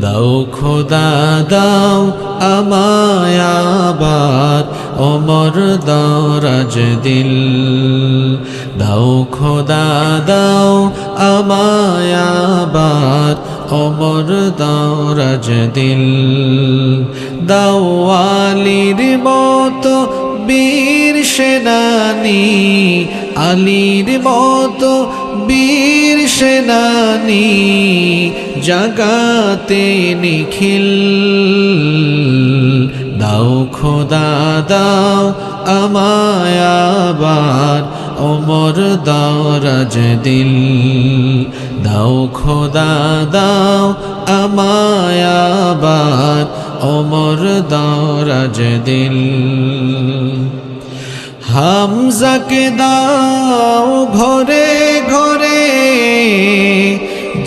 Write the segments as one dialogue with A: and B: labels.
A: দাও খোদা দাও আমায় আবার ওমর দরাজ দিল। দাও খোদা দাও আমায় আবার ওমর দরাজ দিল। দাও আলীর মতো বীর সেনানী, আলীর মতো বীর সেনানী, জাগাতে নিখিল। দাও খোদা দাও আমায় আবার ওমর দরাজ দিল। দাও খোদা দাও আমায় আবার ওমর দরাজ দিল। হামজাকে দাও ঘরে ঘরে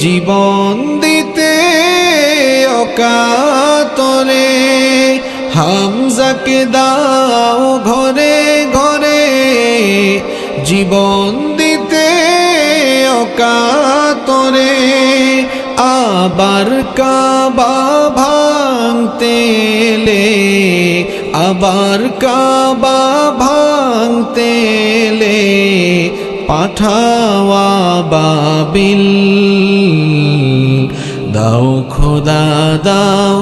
A: জীবন দিতে অকাতরে। হামজাকে দাও ঘরে ঘরে জীবন দিতে অকাতরে। আবার কাবা ভাঙতে এলে, আবার কাবা ভাঙতে এলে পাঠাওয়া বাবিল। দাও খোদা দাও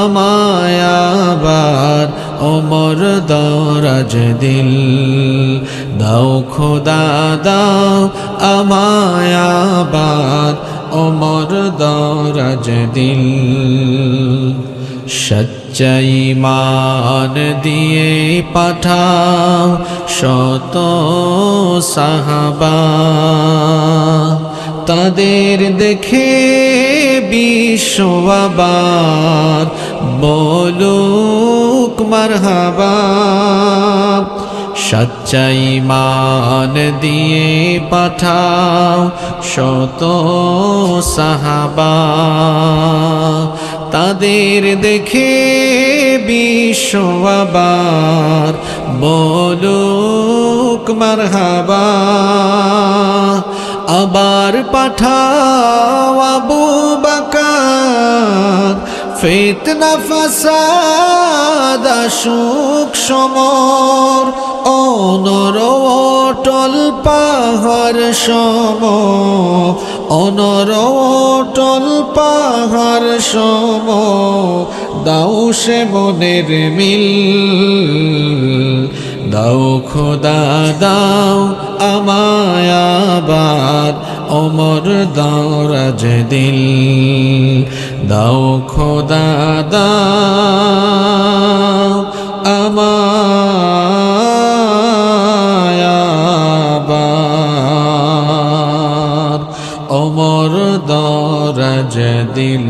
A: আমায় আবার ওমর দরাজ দিল। দাও খোদা দাও আমায় আবার ওমর দরাজ দিল। সচ্চা ঈমান দিয়ে পাঠাও শত সাহাবা, তাদের দেখে বিশ্ব আবার বলুক মারহাবা। সচ্চা ঈমান দিয়ে পাঠাও শত সাহাবা, তাদের দেখে বিশ্ব আবার বলুক মারহাবা। আবার পাঠাও আবু বকর, ফিতনা ফাসাদ আসুক সমর। অনর অটল পাহাড় সম, অনর অটল পাহাড় সম, দাও সে মনের মিল। দাও খোদা দাও আমায় আবার ওমর দরাজ দিল। দাও খোদা দাও আমায় আবার ওমর দরাজ দিল।